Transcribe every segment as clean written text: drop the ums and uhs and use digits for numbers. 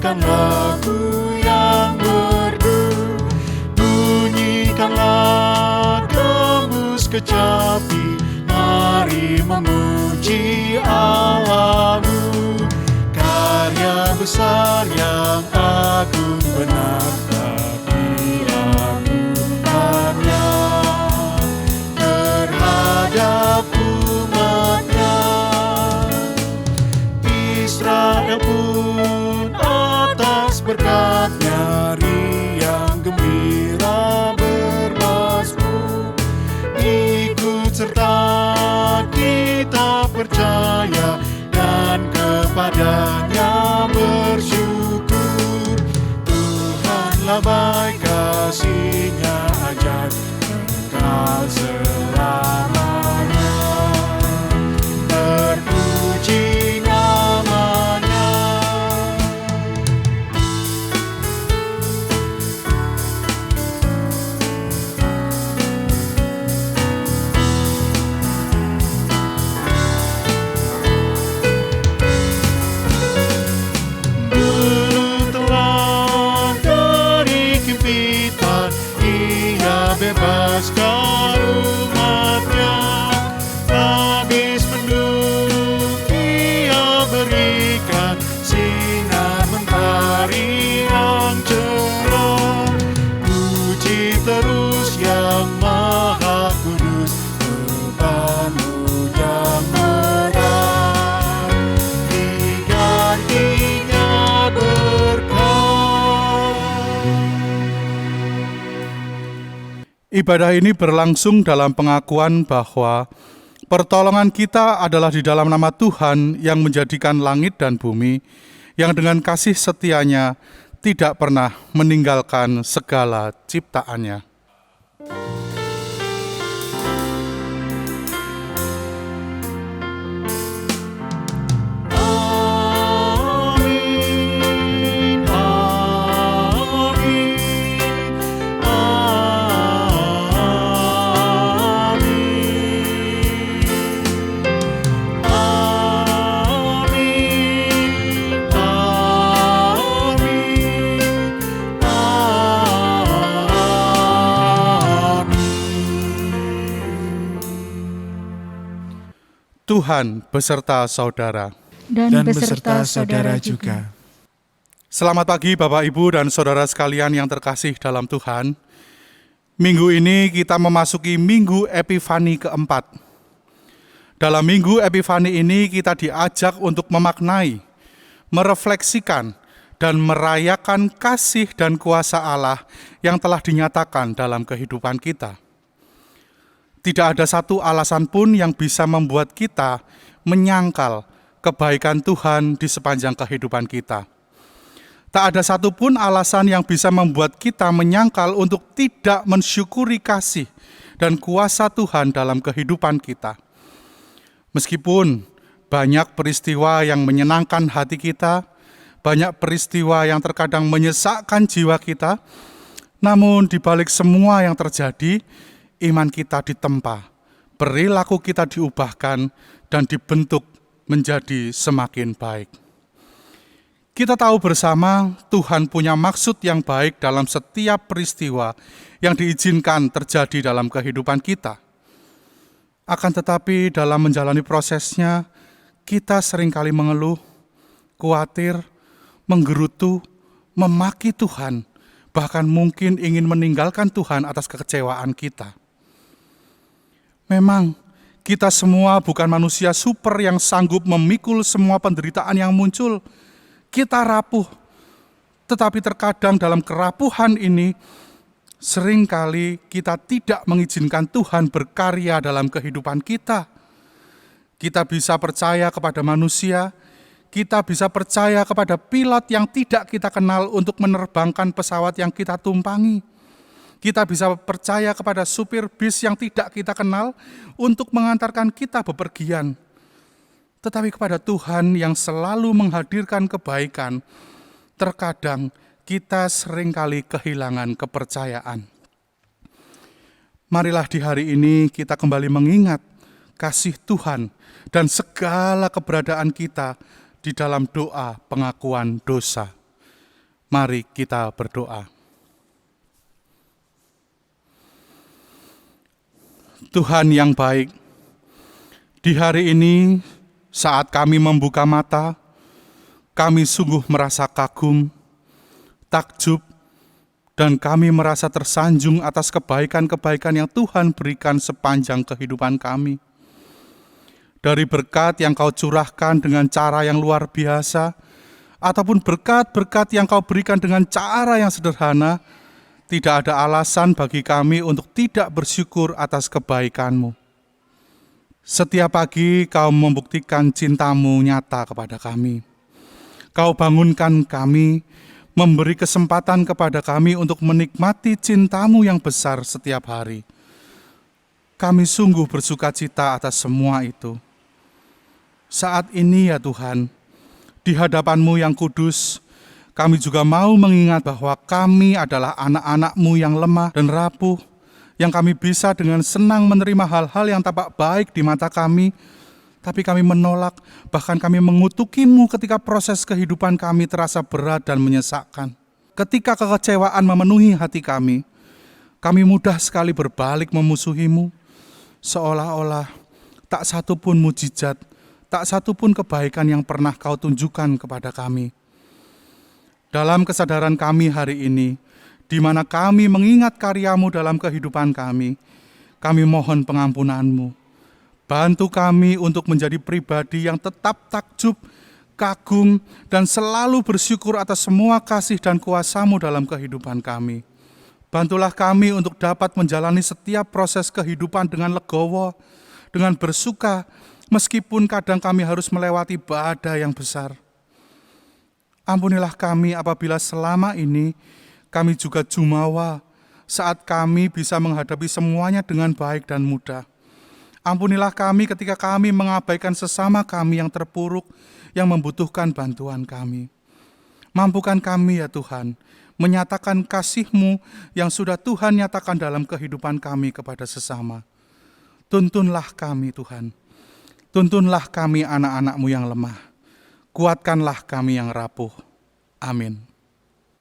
nyanyikan lagu yang merdu, bunyikanlah gembus kecapi, mari memuji Allahmu. Karya besar yang agung benar dilakukannya terhadap umatnya. Israel pun atas berkat-Nya riang gembira bermasmur. Ikut serta kita percaya dan kepadanya bersyukur. Tuhanlah baik, kasih-Nya ajaib kekal selamanya. Terpuji namanya. Dulu telah dari himpitan Ia bebaskan umat-Nya. Habis mendung Ia berikan sinar mentari yang cerah. Puji terus Yang Maha Kudus, beban-Mu yang berat digantinya berkat. Ibadah ini berlangsung dalam pengakuan bahwa pertolongan kita adalah di dalam nama Tuhan yang menjadikan langit dan bumi, yang dengan kasih setia-Nya tidak pernah meninggalkan segala ciptaannya. Amin, amin, Tuhan beserta saudara. dan beserta saudara juga. Selamat pagi Bapak, Ibu, dan saudara sekalian yang terkasih dalam Tuhan. Minggu ini kita memasuki Minggu Epifani keempat. Dalam Minggu Epifani ini kita diajak untuk memaknai, merefleksikan, dan merayakan kasih dan kuasa Allah yang telah dinyatakan dalam kehidupan kita. Tidak ada satu alasan pun yang bisa membuat kita menyangkal kebaikan Tuhan di sepanjang kehidupan kita. Tak ada satupun alasan yang bisa membuat kita menyangkal untuk tidak mensyukuri kasih dan kuasa Tuhan dalam kehidupan kita. Meskipun banyak peristiwa yang menyenangkan hati kita, banyak peristiwa yang terkadang menyesakkan jiwa kita, namun di balik semua yang terjadi, iman kita ditempa, perilaku kita diubahkan, dan dibentuk menjadi semakin baik. Kita tahu bersama Tuhan punya maksud yang baik dalam setiap peristiwa yang diizinkan terjadi dalam kehidupan kita. Akan tetapi dalam menjalani prosesnya, kita seringkali mengeluh, khawatir, menggerutu, memaki Tuhan, bahkan mungkin ingin meninggalkan Tuhan atas kekecewaan kita. Memang kita semua bukan manusia super yang sanggup memikul semua penderitaan yang muncul. Kita rapuh, tetapi terkadang dalam kerapuhan ini, seringkali kita tidak mengizinkan Tuhan berkarya dalam kehidupan kita. Kita bisa percaya kepada manusia, kita bisa percaya kepada pilot yang tidak kita kenal untuk menerbangkan pesawat yang kita tumpangi. Kita bisa percaya kepada supir bis yang tidak kita kenal untuk mengantarkan kita bepergian. Tetapi kepada Tuhan yang selalu menghadirkan kebaikan, terkadang kita seringkali kehilangan kepercayaan. Marilah di hari ini kita kembali mengingat kasih Tuhan dan segala keberadaan kita di dalam doa pengakuan dosa. Mari kita berdoa. Tuhan yang baik, di hari ini saat kami membuka mata, kami sungguh merasa kagum, takjub, dan kami merasa tersanjung atas kebaikan-kebaikan yang Tuhan berikan sepanjang kehidupan kami. Dari berkat yang Kau curahkan dengan cara yang luar biasa, ataupun berkat-berkat yang Kau berikan dengan cara yang sederhana, tidak ada alasan bagi kami untuk tidak bersyukur atas kebaikan-Mu. Setiap pagi Kau membuktikan cinta-Mu nyata kepada kami. Kau bangunkan kami, memberi kesempatan kepada kami untuk menikmati cinta-Mu yang besar setiap hari. Kami sungguh bersukacita atas semua itu. Saat ini ya Tuhan, di hadapan-Mu yang kudus, kami juga mau mengingat bahwa kami adalah anak-anak-Mu yang lemah dan rapuh, yang kami bisa dengan senang menerima hal-hal yang tampak baik di mata kami, tapi kami menolak, bahkan kami mengutuki-Mu ketika proses kehidupan kami terasa berat dan menyesakkan. Ketika kekecewaan memenuhi hati kami mudah sekali berbalik memusuhi-Mu, seolah-olah tak satu pun mujizat, tak satu pun kebaikan yang pernah Kau tunjukkan kepada kami. Dalam kesadaran kami hari ini, di mana kami mengingat karya-Mu dalam kehidupan kami mohon pengampunan-Mu. Bantu kami untuk menjadi pribadi yang tetap takjub, kagum, dan selalu bersyukur atas semua kasih dan kuasa-Mu dalam kehidupan kami. Bantulah kami untuk dapat menjalani setiap proses kehidupan dengan legowo, dengan bersuka, meskipun kadang kami harus melewati badai yang besar. Ampunilah kami apabila selama ini kami juga jumawa saat kami bisa menghadapi semuanya dengan baik dan mudah. Ampunilah kami ketika kami mengabaikan sesama kami yang terpuruk, yang membutuhkan bantuan kami. Mampukan kami ya Tuhan, menyatakan kasih-Mu yang sudah Tuhan nyatakan dalam kehidupan kami kepada sesama. Tuntunlah kami Tuhan, tuntunlah kami anak-anak-Mu yang lemah. Kuatkanlah kami yang rapuh. Amin.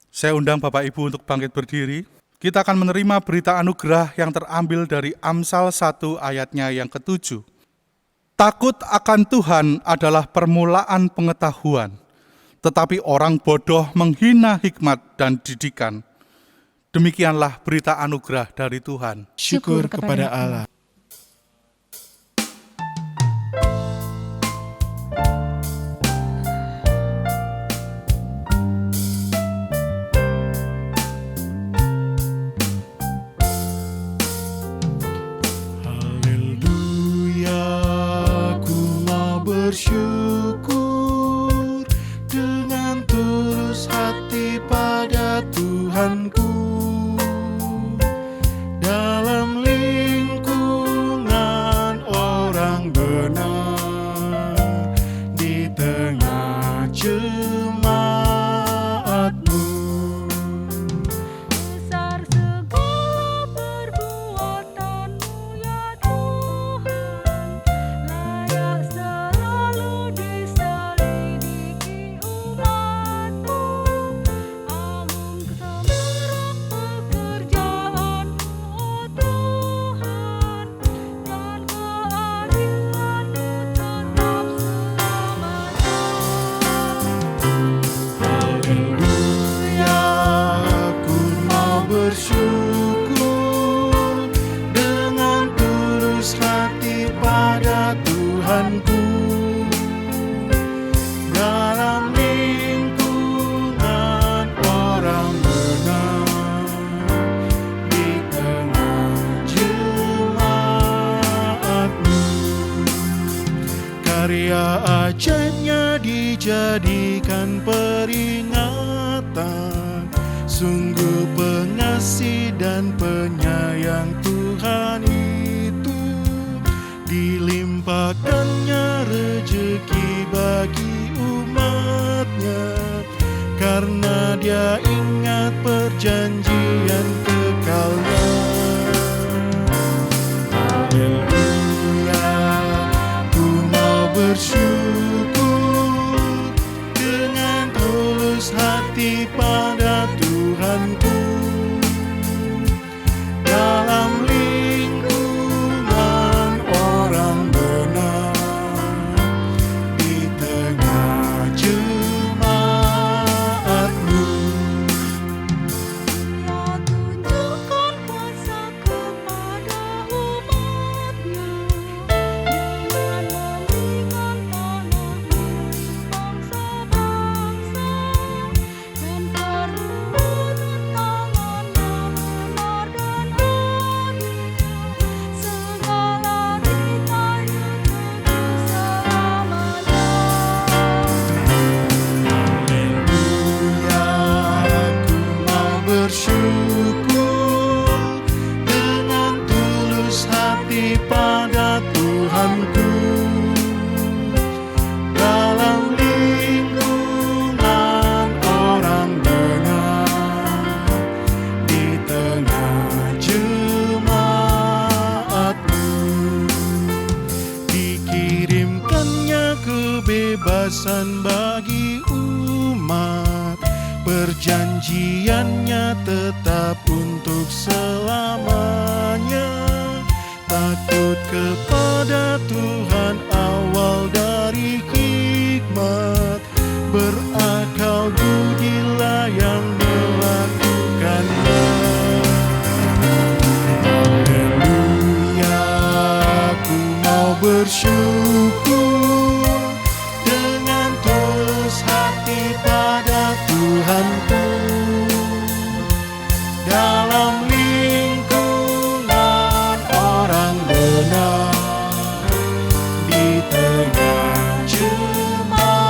Saya undang Bapak Ibu untuk bangkit berdiri. Kita akan menerima berita anugerah yang terambil dari Amsal 1 ayatnya yang ke-7. Takut akan Tuhan adalah permulaan pengetahuan, tetapi orang bodoh menghina hikmat dan didikan. Demikianlah berita anugerah dari Tuhan. Syukur kepada Allah. Bersyukur dengan tulus hati pada Tuhanku. Dalam lingkungan orang benar, di tengah jemaat-Mu. Besar segala perbuatan-Mu ya Tuhan, layak selalu diselidiki umat-Mu. Agung semerak pekerjaan-Mu, oh Tuhan, dan keadilan-Mu tetap selamanya. Haleluya, aku mau bersyukur dengan tulus hati pada Tuhanku. Dalam lingkungan orang benar, di tengah jemaat-Mu. Karya ajaibnya dijadikan peringatan, sungguh pengasih dan penyayang Tuhan itu. Dilimpahkannya rejeki bagi umat-Nya, karena Dia ingat perjanjian kekalnya. Haleluya, ku mau bersyukur dengan tulus hati pada hati pada Tuhanku. Dalam lingkungan orang benar, di tengah jemaatmu, dikirimkannya kebebasan bagi umat. Perjanjiannya tetap untuk selamanya. Takut kepada Tuhan awal dari hikmat, berakal budilah yang melakukannya. Haleluya, ku mau bersyukur dengan tulus hati pada Tuhanku. Dalam lingkungan orang benar, di tengah jemaatmu.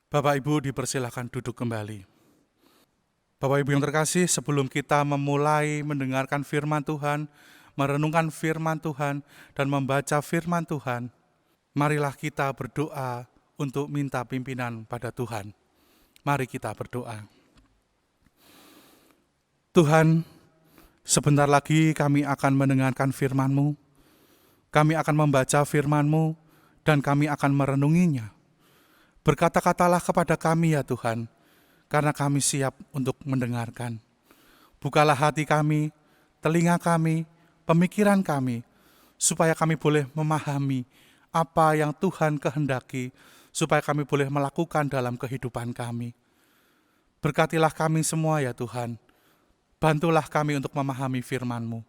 Bapak Ibu dipersilakan duduk kembali. Bapak Ibu yang terkasih, sebelum kita memulai mendengarkan firman Tuhan, merenungkan firman Tuhan, dan membaca firman Tuhan, marilah kita berdoa untuk minta pimpinan pada Tuhan. Mari kita berdoa. Tuhan, sebentar lagi kami akan mendengarkan firman-Mu, kami akan membaca firman-Mu, dan kami akan merenunginya. Berkata-katalah kepada kami ya Tuhan, karena kami siap untuk mendengarkan. Bukalah hati kami, telinga kami, pemikiran kami, supaya kami boleh memahami apa yang Tuhan kehendaki, supaya kami boleh melakukan dalam kehidupan kami. Berkatilah kami semua ya Tuhan, bantulah kami untuk memahami firman-Mu.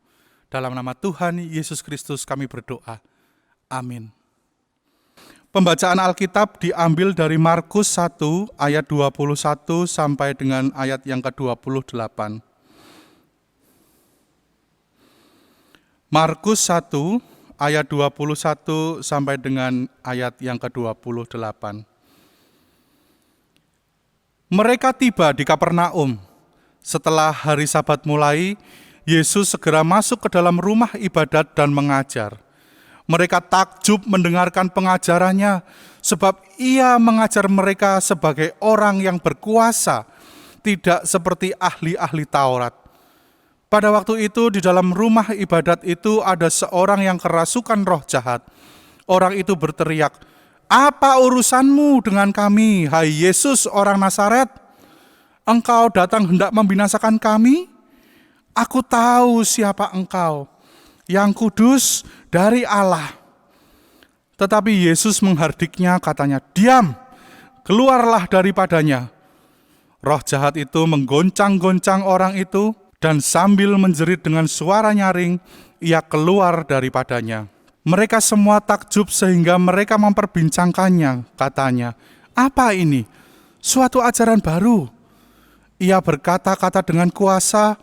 Dalam nama Tuhan Yesus Kristus kami berdoa. Amin. Pembacaan Alkitab diambil dari Markus 1 ayat 21 sampai dengan ayat yang ke-28. Markus 1 ayat 21 sampai dengan ayat yang ke-28. Mereka tiba di Kapernaum. Setelah hari Sabat mulai, Yesus segera masuk ke dalam rumah ibadat dan mengajar. Mereka takjub mendengarkan pengajarannya, sebab ia mengajar mereka sebagai orang yang berkuasa, tidak seperti ahli-ahli Taurat. Pada waktu itu di dalam rumah ibadat itu ada seorang yang kerasukan roh jahat. Orang itu berteriak, "Apa urusanmu dengan kami, hai Yesus orang Nazaret? Engkau datang hendak membinasakan kami? Aku tahu siapa engkau, yang kudus dari Allah." Tetapi Yesus menghardiknya, katanya, "Diam, keluarlah daripadanya." Roh jahat itu menggoncang-goncang orang itu, dan sambil menjerit dengan suara nyaring, ia keluar daripadanya. Mereka semua takjub sehingga mereka memperbincangkannya, katanya, "Apa ini? Suatu ajaran baru." Ia berkata-kata dengan kuasa,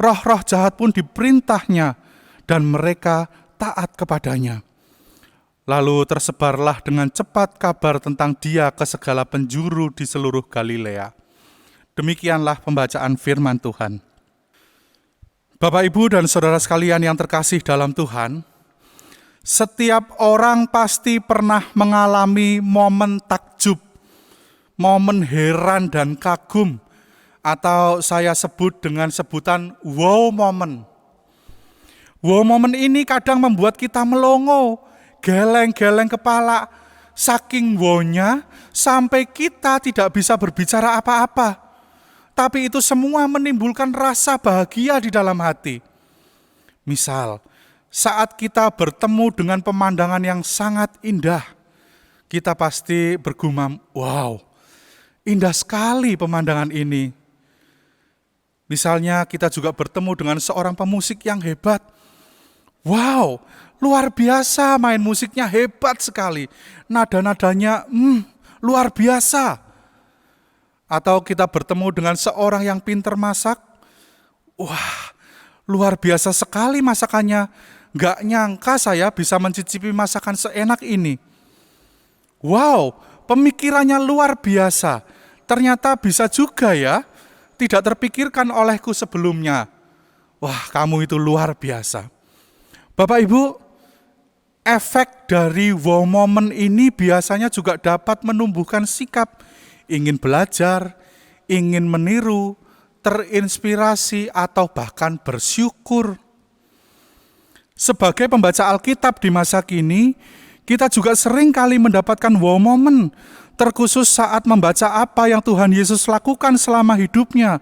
roh-roh jahat pun diperintahnya, dan mereka taat kepadanya. Lalu tersebarlah dengan cepat kabar tentang dia ke segala penjuru di seluruh Galilea. Demikianlah pembacaan firman Tuhan. Bapak, Ibu, dan saudara sekalian yang terkasih dalam Tuhan, setiap orang pasti pernah mengalami momen takjub, momen heran dan kagum, atau saya sebut dengan sebutan wow moment. Wow moment ini kadang membuat kita melongo, geleng-geleng kepala, saking wow-nya sampai kita tidak bisa berbicara apa-apa. Tapi itu semua menimbulkan rasa bahagia di dalam hati. Misal, saat kita bertemu dengan pemandangan yang sangat indah, kita pasti bergumam, "Wow, indah sekali pemandangan ini." Misalnya kita juga bertemu dengan seorang pemusik yang hebat. "Wow, luar biasa main musiknya, hebat sekali. Nada-nadanya luar biasa." Atau kita bertemu dengan seorang yang pintar masak. "Wah, luar biasa sekali masakannya. Gak nyangka saya bisa mencicipi masakan seenak ini. Wow, pemikirannya luar biasa. Ternyata bisa juga ya. tidak terpikirkan olehku sebelumnya. Wah, kamu itu luar biasa. Bapak Ibu, efek dari wow moment ini biasanya juga dapat menumbuhkan sikap ingin belajar, ingin meniru, terinspirasi, atau bahkan bersyukur. Sebagai pembaca Alkitab di masa kini, kita juga sering kali mendapatkan wow moment, terkhusus saat membaca apa yang Tuhan Yesus lakukan selama hidupnya.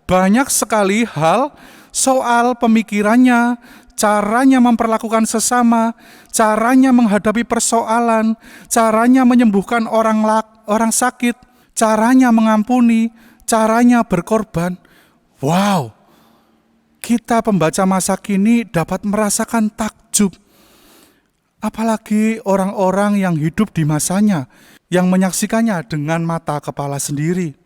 Banyak sekali hal soal pemikirannya, caranya memperlakukan sesama, caranya menghadapi persoalan, caranya menyembuhkan orang sakit, caranya mengampuni, caranya berkorban. Wow, kita pembaca masa kini dapat merasakan takjub. Apalagi orang-orang yang hidup di masanya, yang menyaksikannya dengan mata kepala sendiri.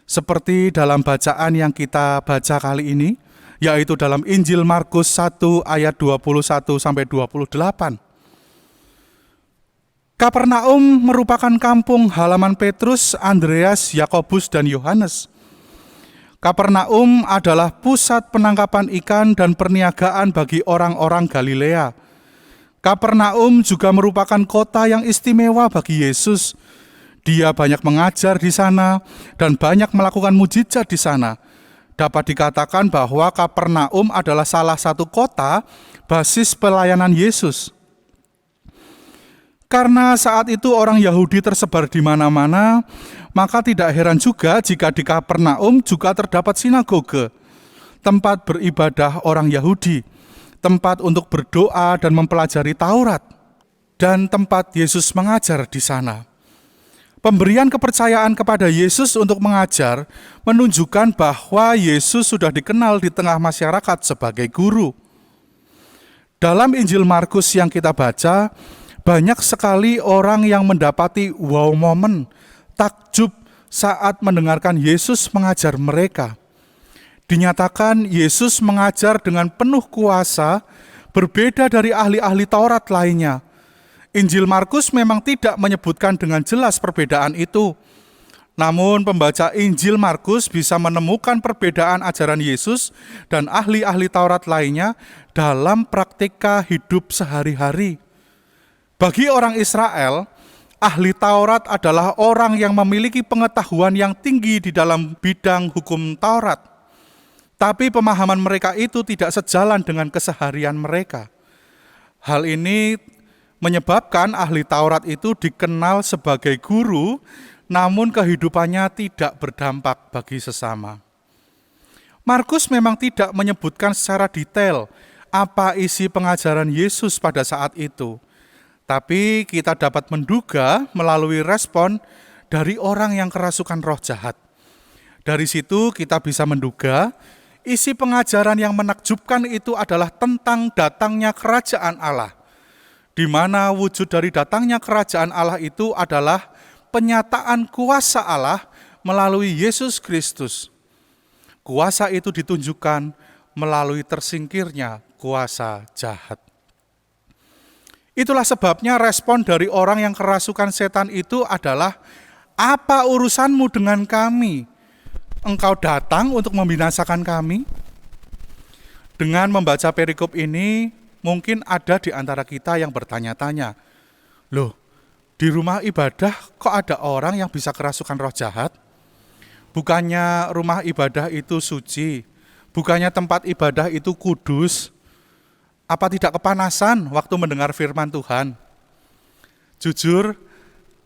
Seperti dalam bacaan yang kita baca kali ini, yaitu dalam Injil Markus 1 ayat 21-28. Kapernaum merupakan kampung halaman Petrus, Andreas, Yakobus, dan Yohanes. Kapernaum adalah pusat penangkapan ikan dan perniagaan bagi orang-orang Galilea. Kapernaum juga merupakan kota yang istimewa bagi Yesus. Dia banyak mengajar di sana dan banyak melakukan mujizat di sana. Dapat dikatakan bahwa Kapernaum adalah salah satu kota basis pelayanan Yesus. Karena saat itu orang Yahudi tersebar di mana-mana, maka tidak heran juga jika di Kapernaum juga terdapat sinagoge, tempat beribadah orang Yahudi, tempat untuk berdoa dan mempelajari Taurat, dan tempat Yesus mengajar di sana. Pemberian kepercayaan kepada Yesus untuk mengajar menunjukkan bahwa Yesus sudah dikenal di tengah masyarakat sebagai guru. Dalam Injil Markus yang kita baca, banyak sekali orang yang mendapati wow moment, takjub saat mendengarkan Yesus mengajar mereka. Dinyatakan Yesus mengajar dengan penuh kuasa, berbeda dari ahli-ahli Taurat lainnya. Injil Markus memang tidak menyebutkan dengan jelas perbedaan itu. Namun pembaca Injil Markus bisa menemukan perbedaan ajaran Yesus dan ahli-ahli Taurat lainnya dalam praktika hidup sehari-hari. Bagi orang Israel, ahli Taurat adalah orang yang memiliki pengetahuan yang tinggi di dalam bidang hukum Taurat. Tapi pemahaman mereka itu tidak sejalan dengan keseharian mereka. Hal ini menyebabkan ahli Taurat itu dikenal sebagai guru, namun kehidupannya tidak berdampak bagi sesama. Markus memang tidak menyebutkan secara detail apa isi pengajaran Yesus pada saat itu. Tapi kita dapat menduga melalui respon dari orang yang kerasukan roh jahat. Dari situ kita bisa menduga isi pengajaran yang menakjubkan itu adalah tentang datangnya kerajaan Allah, di mana wujud dari datangnya kerajaan Allah itu adalah penyataan kuasa Allah melalui Yesus Kristus. Kuasa itu ditunjukkan melalui tersingkirnya kuasa jahat. Itulah sebabnya respon dari orang yang kerasukan setan itu adalah, apa urusanmu dengan kami? Engkau datang untuk membinasakan kami? Dengan membaca perikop ini, mungkin ada di antara kita yang bertanya-tanya, loh, di rumah ibadah kok ada orang yang bisa kerasukan roh jahat? Bukannya rumah ibadah itu suci? Bukannya tempat ibadah itu kudus? Apa tidak kepanasan waktu mendengar firman Tuhan? Jujur,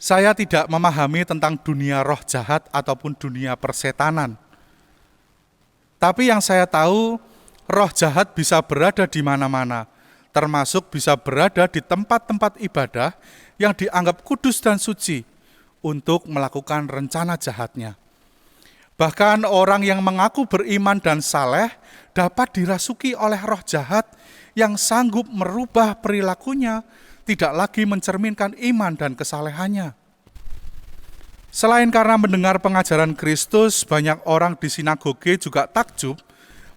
saya tidak memahami tentang dunia roh jahat ataupun dunia persetanan. Tapi yang saya tahu, roh jahat bisa berada di mana-mana, termasuk bisa berada di tempat-tempat ibadah yang dianggap kudus dan suci untuk melakukan rencana jahatnya. Bahkan orang yang mengaku beriman dan saleh dapat dirasuki oleh roh jahat yang sanggup merubah perilakunya, tidak lagi mencerminkan iman dan kesalehannya. Selain karena mendengar pengajaran Kristus, banyak orang di sinagoge juga takjub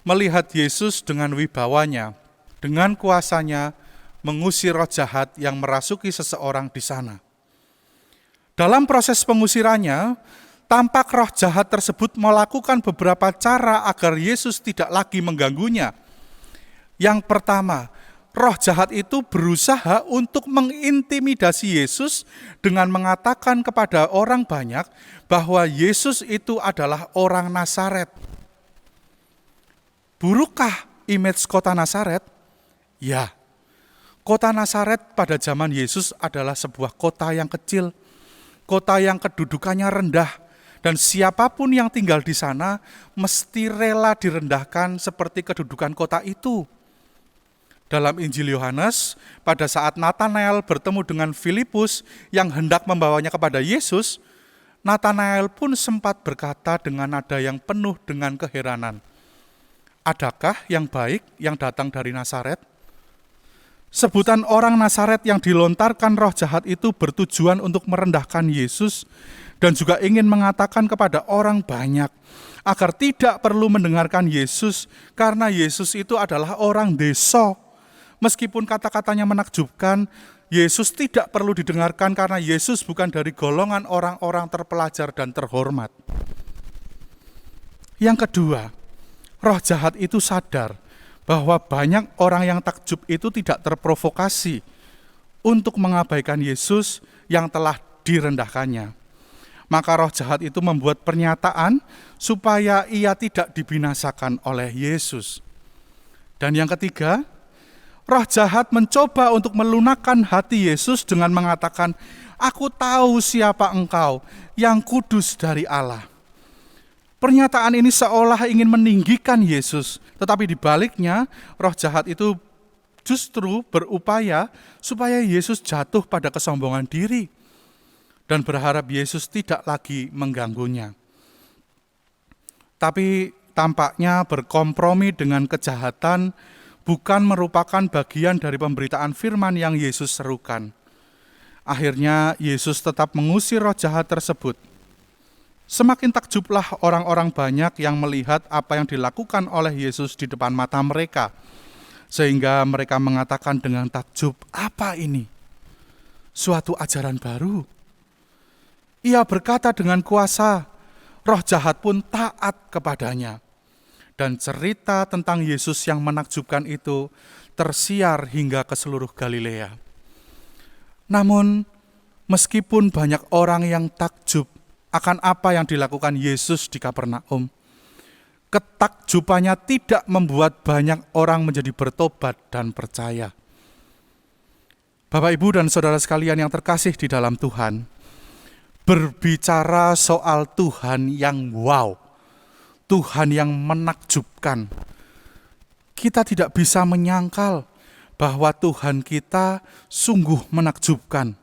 melihat Yesus dengan wibawanya, dengan kuasanya mengusir roh jahat yang merasuki seseorang di sana. Dalam proses pengusirannya, tampak roh jahat tersebut melakukan beberapa cara agar Yesus tidak lagi mengganggunya. Yang pertama, roh jahat itu berusaha untuk mengintimidasi Yesus dengan mengatakan kepada orang banyak bahwa Yesus itu adalah orang Nazaret. Burukkah image kota Nazaret? Ya, kota Nazaret pada zaman Yesus adalah sebuah kota yang kecil, kota yang kedudukannya rendah, dan siapapun yang tinggal di sana mesti rela direndahkan seperti kedudukan kota itu. Dalam Injil Yohanes, pada saat Natanael bertemu dengan Filipus yang hendak membawanya kepada Yesus, Natanael pun sempat berkata dengan nada yang penuh dengan keheranan, "Adakah yang baik yang datang dari Nazaret?" Sebutan orang Nazaret yang dilontarkan roh jahat itu bertujuan untuk merendahkan Yesus dan juga ingin mengatakan kepada orang banyak agar tidak perlu mendengarkan Yesus karena Yesus itu adalah orang desa. Meskipun kata-katanya menakjubkan, Yesus tidak perlu didengarkan karena Yesus bukan dari golongan orang-orang terpelajar dan terhormat. Yang kedua, roh jahat itu sadar bahwa banyak orang yang takjub itu tidak terprovokasi untuk mengabaikan Yesus yang telah direndahkannya. Maka roh jahat itu membuat pernyataan supaya ia tidak dibinasakan oleh Yesus. Dan yang ketiga, roh jahat mencoba untuk melunakkan hati Yesus dengan mengatakan, "Aku tahu siapa engkau, yang kudus dari Allah." Pernyataan ini seolah ingin meninggikan Yesus, tetapi di baliknya roh jahat itu justru berupaya supaya Yesus jatuh pada kesombongan diri dan berharap Yesus tidak lagi mengganggunya. Tapi tampaknya berkompromi dengan kejahatan bukan merupakan bagian dari pemberitaan firman yang Yesus serukan. Akhirnya Yesus tetap mengusir roh jahat tersebut. Semakin takjublah orang-orang banyak yang melihat apa yang dilakukan oleh Yesus di depan mata mereka. Sehingga mereka mengatakan dengan takjub, "Apa ini? Suatu ajaran baru." Ia berkata dengan kuasa, roh jahat pun taat kepadanya. Dan cerita tentang Yesus yang menakjubkan itu tersiar hingga ke seluruh Galilea. Namun, meskipun banyak orang yang takjub akan apa yang dilakukan Yesus di Kapernaum, ketakjubannya tidak membuat banyak orang menjadi bertobat dan percaya. Bapak, Ibu, dan saudara sekalian yang terkasih di dalam Tuhan, berbicara soal Tuhan yang wow, Tuhan yang menakjubkan, kita tidak bisa menyangkal bahwa Tuhan kita sungguh menakjubkan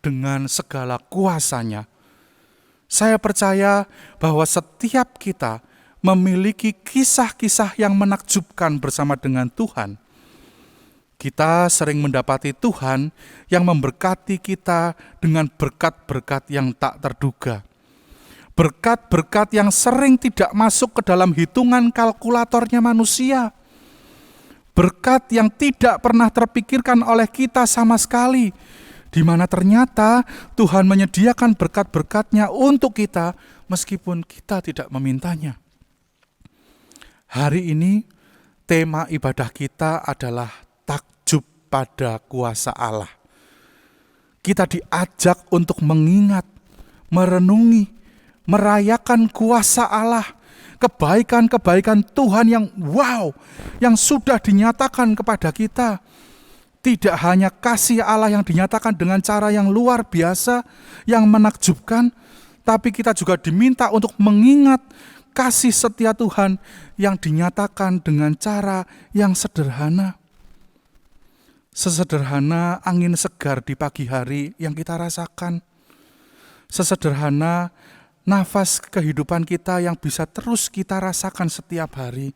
dengan segala kuasanya. Saya percaya bahwa setiap kita memiliki kisah-kisah yang menakjubkan bersama dengan Tuhan. Kita sering mendapati Tuhan yang memberkati kita dengan berkat-berkat yang tak terduga. Berkat-berkat yang sering tidak masuk ke dalam hitungan kalkulatornya manusia. Berkat yang tidak pernah terpikirkan oleh kita sama sekali, di mana ternyata Tuhan menyediakan berkat-berkat-Nya untuk kita meskipun kita tidak memintanya. Hari ini tema ibadah kita adalah takjub pada kuasa Allah. Kita diajak untuk mengingat, merenungi, merayakan kuasa Allah, kebaikan-kebaikan Tuhan yang wow, yang sudah dinyatakan kepada kita. Tidak hanya kasih Allah yang dinyatakan dengan cara yang luar biasa, yang menakjubkan, tapi kita juga diminta untuk mengingat kasih setia Tuhan yang dinyatakan dengan cara yang sederhana. Sesederhana angin segar di pagi hari yang kita rasakan. Sesederhana nafas kehidupan kita yang bisa terus kita rasakan setiap hari.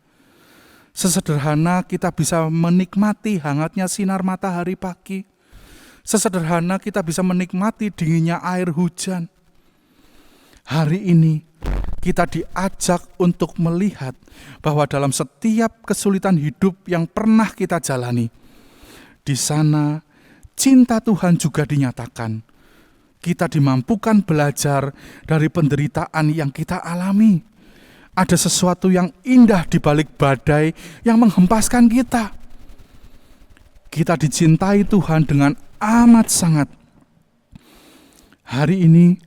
Sesederhana kita bisa menikmati hangatnya sinar matahari pagi. Sesederhana kita bisa menikmati dinginnya air hujan. Hari ini kita diajak untuk melihat bahwa dalam setiap kesulitan hidup yang pernah kita jalani, di sana cinta Tuhan juga dinyatakan. kita dimampukan belajar dari penderitaan yang kita alami. Ada sesuatu yang indah di balik badai yang menghempaskan kita. Kita dicintai Tuhan dengan amat sangat. Hari ini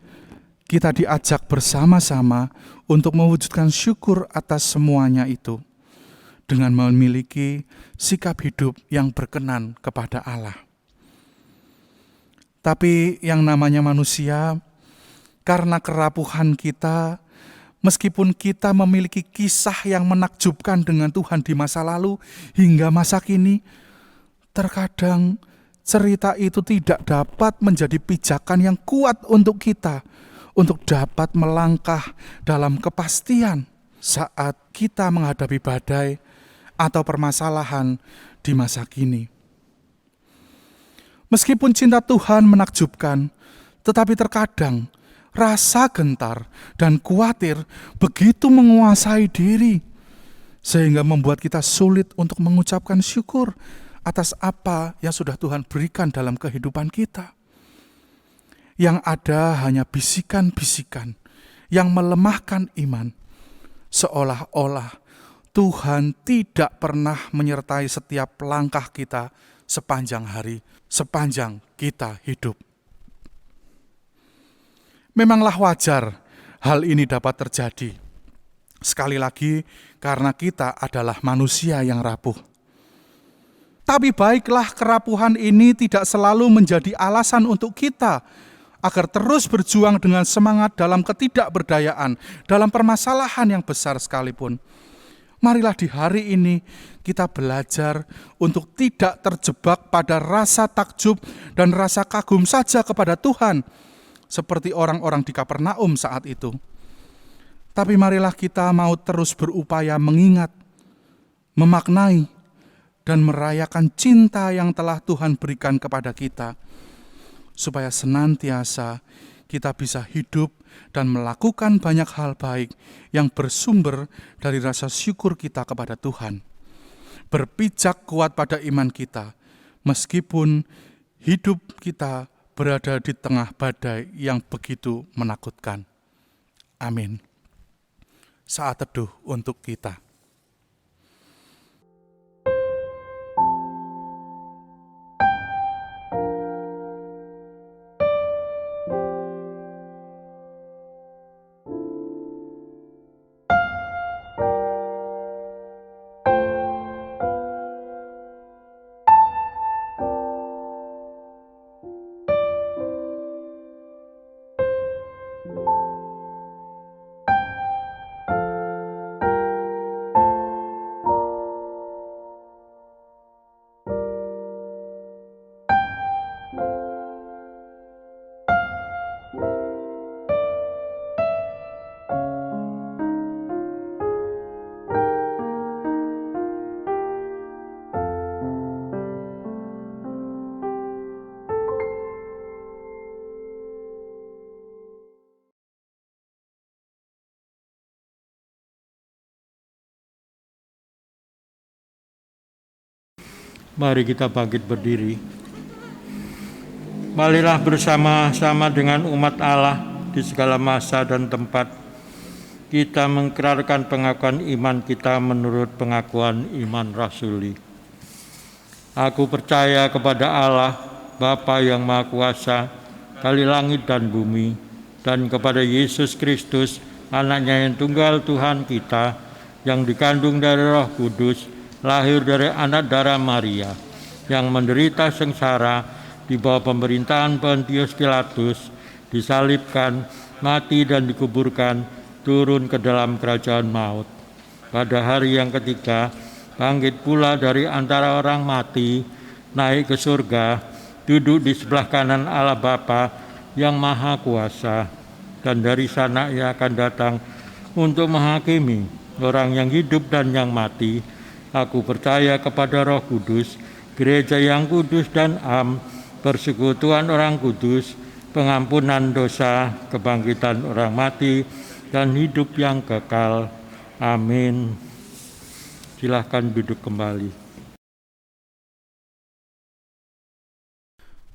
kita diajak bersama-sama untuk mewujudkan syukur atas semuanya itu dengan memiliki sikap hidup yang berkenan kepada Allah. Tapi yang namanya manusia, karena kerapuhan kita, meskipun kita memiliki kisah yang menakjubkan dengan Tuhan di masa lalu hingga masa kini, terkadang cerita itu tidak dapat menjadi pijakan yang kuat untuk kita, untuk dapat melangkah dalam kepastian saat kita menghadapi badai atau permasalahan di masa kini. Meskipun cinta Tuhan menakjubkan, tetapi terkadang rasa gentar dan khawatir begitu menguasai diri, sehingga membuat kita sulit untuk mengucapkan syukur atas apa yang sudah Tuhan berikan dalam kehidupan kita. Yang ada hanya bisikan-bisikan yang melemahkan iman, seolah-olah Tuhan tidak pernah menyertai setiap langkah kita sepanjang hari, sepanjang kita hidup. Memanglah wajar hal ini dapat terjadi. Sekali lagi, karena kita adalah manusia yang rapuh. Tapi baiklah, kerapuhan ini tidak selalu menjadi alasan untuk kita agar terus berjuang dengan semangat dalam ketidakberdayaan, dalam permasalahan yang besar sekalipun. Marilah di hari ini kita belajar untuk tidak terjebak pada rasa takjub dan rasa kagum saja kepada Tuhan, seperti orang-orang di Kapernaum saat itu. Tapi marilah kita mau terus berupaya mengingat, memaknai, dan merayakan cinta yang telah Tuhan berikan kepada kita, supaya senantiasa kita bisa hidup dan melakukan banyak hal baik yang bersumber dari rasa syukur kita kepada Tuhan. Berpijak kuat pada iman kita, meskipun hidup kita berada di tengah badai yang begitu menakutkan. Amin. Saat teduh untuk kita. Mari kita bangkit berdiri. Marilah bersama-sama dengan umat Allah di segala masa dan tempat kita mengikrarkan pengakuan iman kita menurut pengakuan iman rasuli. Aku percaya kepada Allah, Bapa yang Maha Kuasa, kali langit dan bumi, dan kepada Yesus Kristus, Anaknya yang tunggal Tuhan kita, yang dikandung dari Roh Kudus, lahir dari anak darah Maria, yang menderita sengsara di bawah pemerintahan Pontius Pilatus, disalibkan, mati dan dikuburkan, turun ke dalam kerajaan maut. Pada hari yang ketiga, bangkit pula dari antara orang mati, naik ke surga, duduk di sebelah kanan Allah Bapa yang Maha Kuasa, dan dari sana Ia akan datang untuk menghakimi orang yang hidup dan yang mati. Aku percaya kepada Roh Kudus, gereja yang kudus dan am, persekutuan orang kudus, pengampunan dosa, kebangkitan orang mati, dan hidup yang kekal. Amin. Silahkan duduk kembali.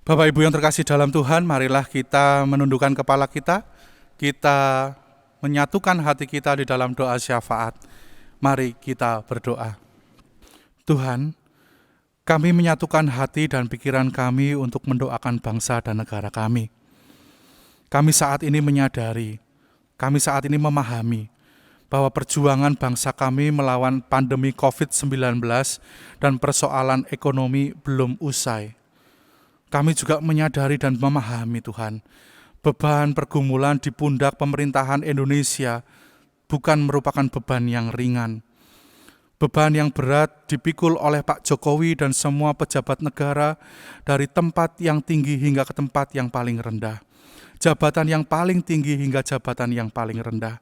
Bapak Ibu yang terkasih dalam Tuhan, marilah kita menundukkan kepala kita menyatukan hati kita di dalam doa syafaat. Mari kita berdoa. Tuhan, kami menyatukan hati dan pikiran kami untuk mendoakan bangsa dan negara kami. Kami saat ini menyadari, kami saat ini memahami bahwa perjuangan bangsa kami melawan pandemi COVID-19 dan persoalan ekonomi belum usai. Kami juga menyadari dan memahami Tuhan, beban pergumulan di pundak pemerintahan Indonesia bukan merupakan beban yang ringan. Beban yang berat dipikul oleh Pak Jokowi dan semua pejabat negara dari tempat yang tinggi hingga ke tempat yang paling rendah. Jabatan yang paling tinggi hingga jabatan yang paling rendah.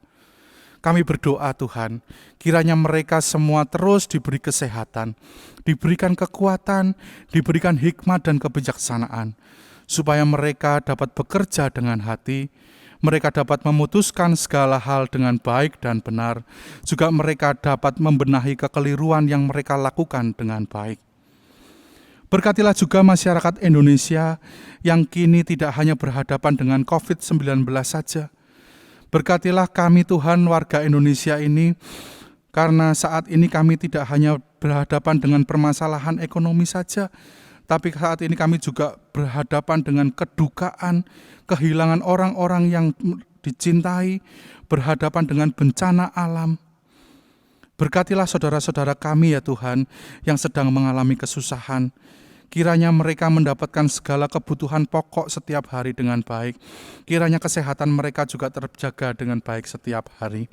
Kami berdoa Tuhan, kiranya mereka semua terus diberi kesehatan, diberikan kekuatan, diberikan hikmat dan kebijaksanaan, supaya mereka dapat bekerja dengan hati, mereka dapat memutuskan segala hal dengan baik dan benar, juga mereka dapat membenahi kekeliruan yang mereka lakukan dengan baik. Berkatilah juga masyarakat Indonesia yang kini tidak hanya berhadapan dengan COVID-19 saja. Berkatilah kami Tuhan warga Indonesia ini, karena saat ini kami tidak hanya berhadapan dengan permasalahan ekonomi saja, tapi saat ini kami juga berhadapan dengan kedukaan, kehilangan orang-orang yang dicintai, berhadapan dengan bencana alam. Berkatilah saudara-saudara kami ya Tuhan yang sedang mengalami kesusahan. Kiranya mereka mendapatkan segala kebutuhan pokok setiap hari dengan baik. Kiranya kesehatan mereka juga terjaga dengan baik setiap hari.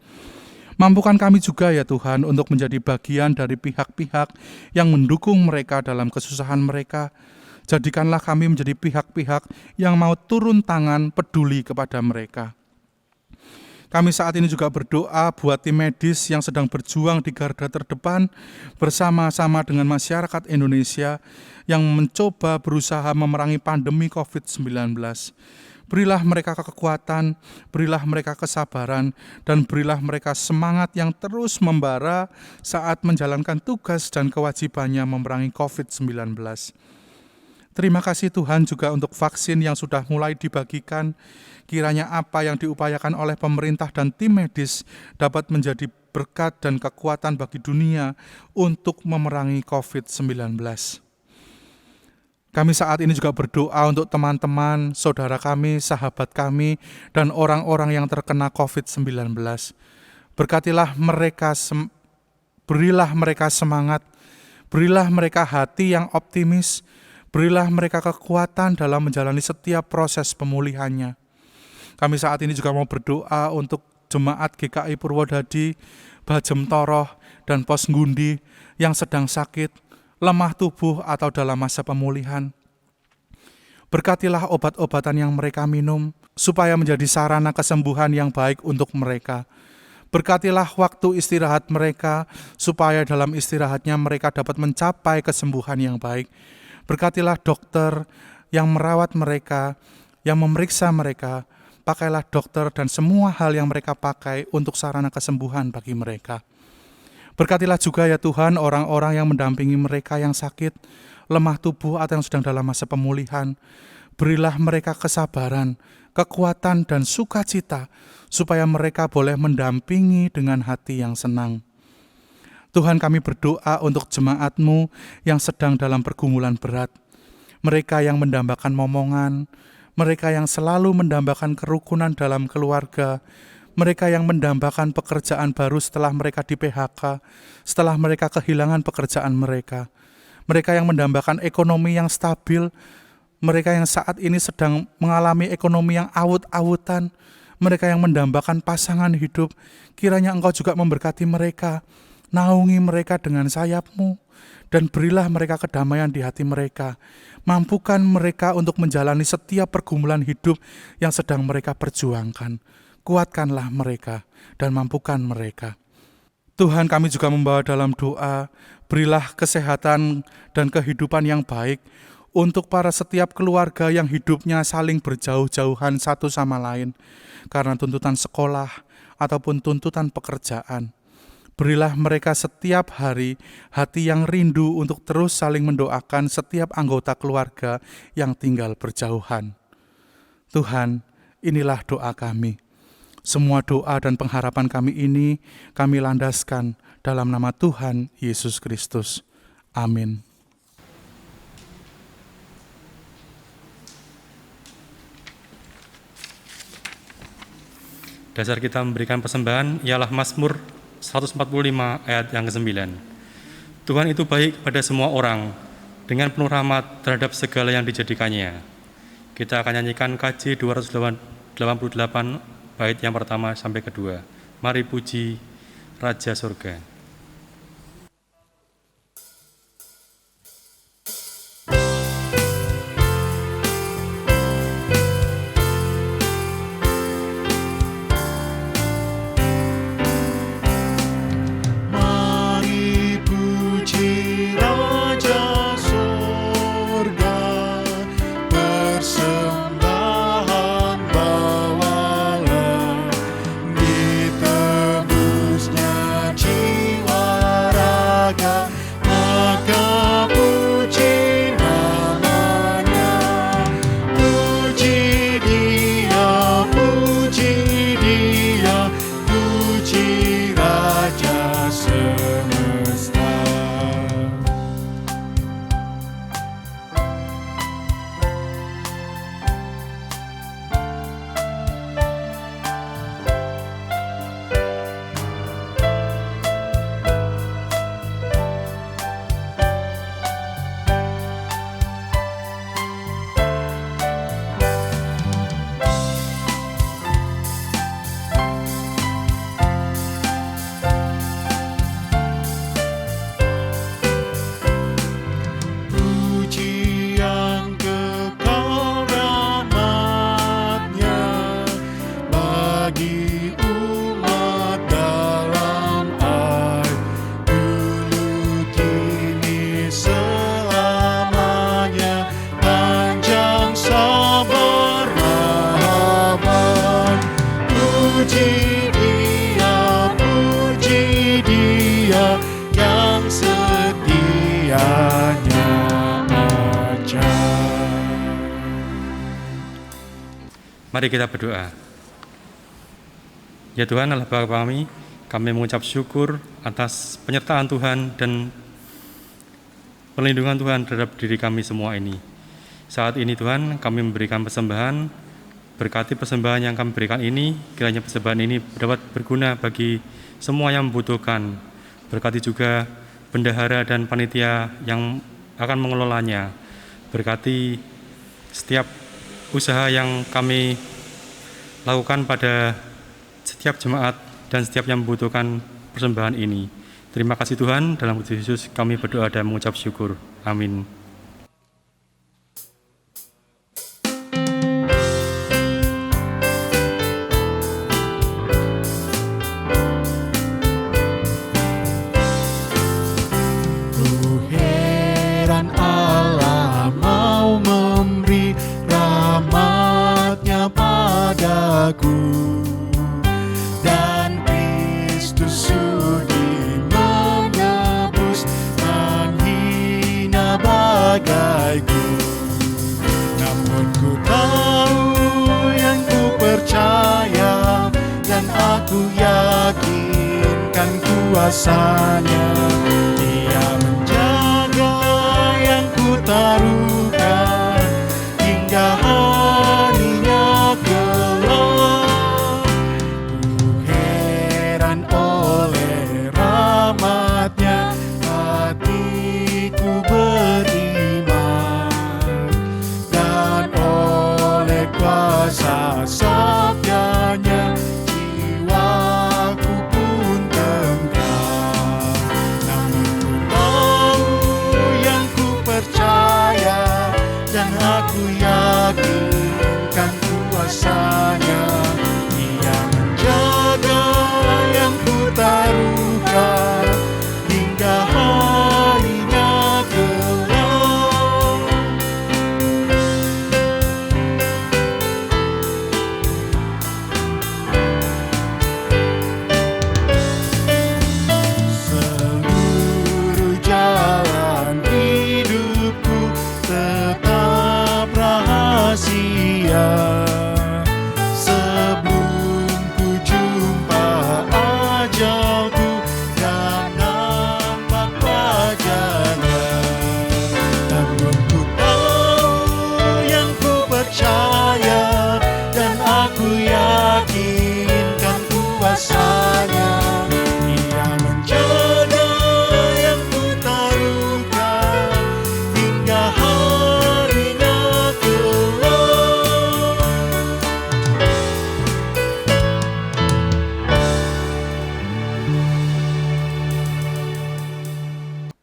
Mampukan kami juga ya Tuhan untuk menjadi bagian dari pihak-pihak yang mendukung mereka dalam kesusahan mereka. Jadikanlah kami menjadi pihak-pihak yang mau turun tangan peduli kepada mereka. Kami saat ini juga berdoa buat tim medis yang sedang berjuang di garda terdepan bersama-sama dengan masyarakat Indonesia yang mencoba berusaha memerangi pandemi COVID-19. Berilah mereka kekuatan, berilah mereka kesabaran, dan berilah mereka semangat yang terus membara saat menjalankan tugas dan kewajibannya memerangi COVID-19. Terima kasih Tuhan juga untuk vaksin yang sudah mulai dibagikan. Kiranya apa yang diupayakan oleh pemerintah dan tim medis dapat menjadi berkat dan kekuatan bagi dunia untuk memerangi COVID-19. Kami saat ini juga berdoa untuk teman-teman, saudara kami, sahabat kami, dan orang-orang yang terkena COVID-19. Berkatilah mereka, berilah mereka semangat, berilah mereka hati yang optimis, berilah mereka kekuatan dalam menjalani setiap proses pemulihannya. Kami saat ini juga mau berdoa untuk jemaat GKI Purwodadi, Bajem Toroh, dan Pos Ngundi yang sedang sakit, lemah tubuh atau dalam masa pemulihan. Berkatilah obat-obatan yang mereka minum, supaya menjadi sarana kesembuhan yang baik untuk mereka. Berkatilah waktu istirahat mereka, supaya dalam istirahatnya mereka dapat mencapai kesembuhan yang baik. Berkatilah dokter yang merawat mereka, yang memeriksa mereka. Pakailah dokter dan semua hal yang mereka pakai untuk sarana kesembuhan bagi mereka. Berkatilah juga ya Tuhan orang-orang yang mendampingi mereka yang sakit, lemah tubuh atau yang sedang dalam masa pemulihan. Berilah mereka kesabaran, kekuatan dan sukacita supaya mereka boleh mendampingi dengan hati yang senang. Tuhan, kami berdoa untuk jemaat-Mu yang sedang dalam pergumulan berat. Mereka yang mendambakan momongan, mereka yang selalu mendambakan kerukunan dalam keluarga, mereka yang mendambakan pekerjaan baru setelah mereka di PHK, setelah mereka kehilangan pekerjaan mereka, mereka yang mendambakan ekonomi yang stabil, mereka yang saat ini sedang mengalami ekonomi yang awut-awutan, mereka yang mendambakan pasangan hidup, kiranya Engkau juga memberkati mereka, naungi mereka dengan sayap-Mu, dan berilah mereka kedamaian di hati mereka. Mampukan mereka untuk menjalani setiap pergumulan hidup yang sedang mereka perjuangkan. Kuatkanlah mereka dan mampukan mereka. Tuhan, kami juga membawa dalam doa, berilah kesehatan dan kehidupan yang baik untuk para setiap keluarga yang hidupnya saling berjauh-jauhan satu sama lain karena tuntutan sekolah ataupun tuntutan pekerjaan. Berilah mereka setiap hari hati yang rindu untuk terus saling mendoakan setiap anggota keluarga yang tinggal berjauhan. Tuhan, inilah doa kami. Semua doa dan pengharapan kami ini kami landaskan dalam nama Tuhan Yesus Kristus. Amin. Dasar kita memberikan persembahan ialah Mazmur 145 ayat yang ke-9. Tuhan itu baik kepada semua orang, dengan penuh rahmat terhadap segala yang dijadikannya. Kita akan nyanyikan KJ 288 bait yang pertama sampai kedua. Mari puji Raja Surga. Mari puji Raja Surga, persembahan bawalah, ditebusnya jiwa raga, maka puji namanya. Puji Dia, puji Dia, puji Raja semesta. Puji yang kekal rahmat-Nya bagi umat dalam air, dulu kini selamanya, panjang sabar rahmat. Puji Dia yang setianya aja. Mari kita berdoa. Ya Tuhan Allah Bapa kami mengucap syukur atas penyertaan Tuhan dan perlindungan Tuhan terhadap diri kami semua ini. Saat ini Tuhan kami memberikan persembahan, berkati persembahan yang kami berikan ini, kiranya persembahan ini dapat berguna bagi semua yang membutuhkan. Berkati juga bendahara dan panitia yang akan mengelolanya. Berkati setiap usaha yang kami lakukan pada setiap jemaat dan setiap yang membutuhkan persembahan ini. Terima kasih Tuhan, dalam Kristus Yesus kami berdoa dan mengucap syukur. Amin. Ku heran Allah mau memberi rahmat-Nya padaku, dan Kristus sudi menebus man hina bagaiku. Namun ku tahu yang ku percaya, dan aku yakinkan kuasa-Nya. Dia menjaga yang ku taruhkan hingga harinya kelak. Ku heran oleh rahmat-Nya, hatiku beriman, dan oleh kuasa sabdanya jiwaku pun tengkar.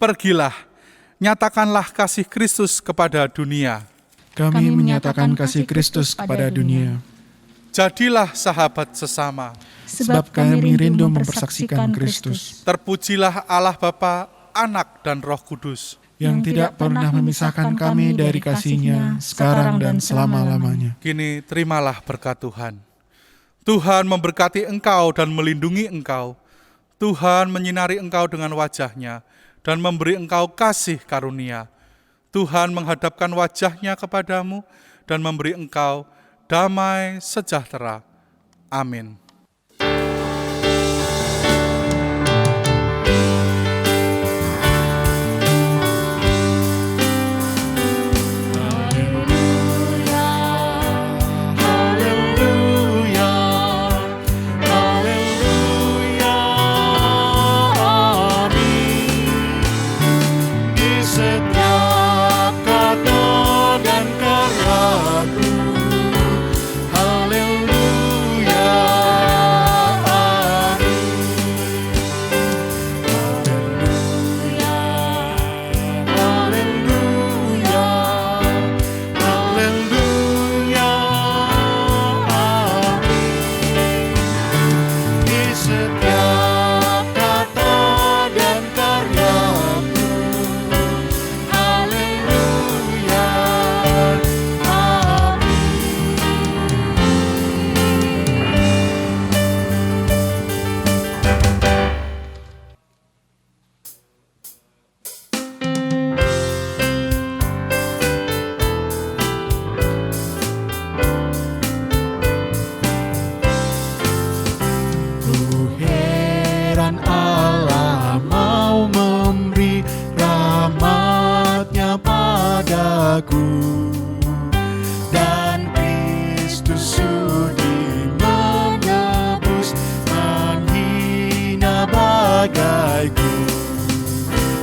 Pergilah, nyatakanlah kasih Kristus kepada dunia. Kami menyatakan kasih Kristus kepada dunia, Jadilah sahabat sesama. sebab kami rindu mempersaksikan Kristus, Terpujilah Allah Bapa, Anak, dan Roh Kudus. yang tidak pernah memisahkan kami dari kasih-Nya, sekarang dan selama-lamanya. Kini terimalah berkat Tuhan. Tuhan memberkati engkau dan melindungi engkau. Tuhan menyinari engkau dengan wajah-Nya dan memberi engkau kasih karunia. Tuhan menghadapkan wajah-Nya kepadamu dan memberi engkau damai sejahtera. Amin. Haleluya, haleluya, amin. Di setiap kata dan karyaku, haleluya, amin. Haleluya, haleluya, haleluya, amin. Di setiap kata dan karyaku, haleluya, Ku heran Allah mau memberi rahmat-Nya padaku, dan Kristus sudi menebus menghina bagaiku.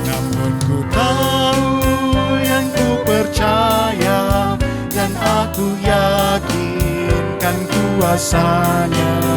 Namun ku tahu yang ku percaya, dan aku yakinkan kuasa-Nya.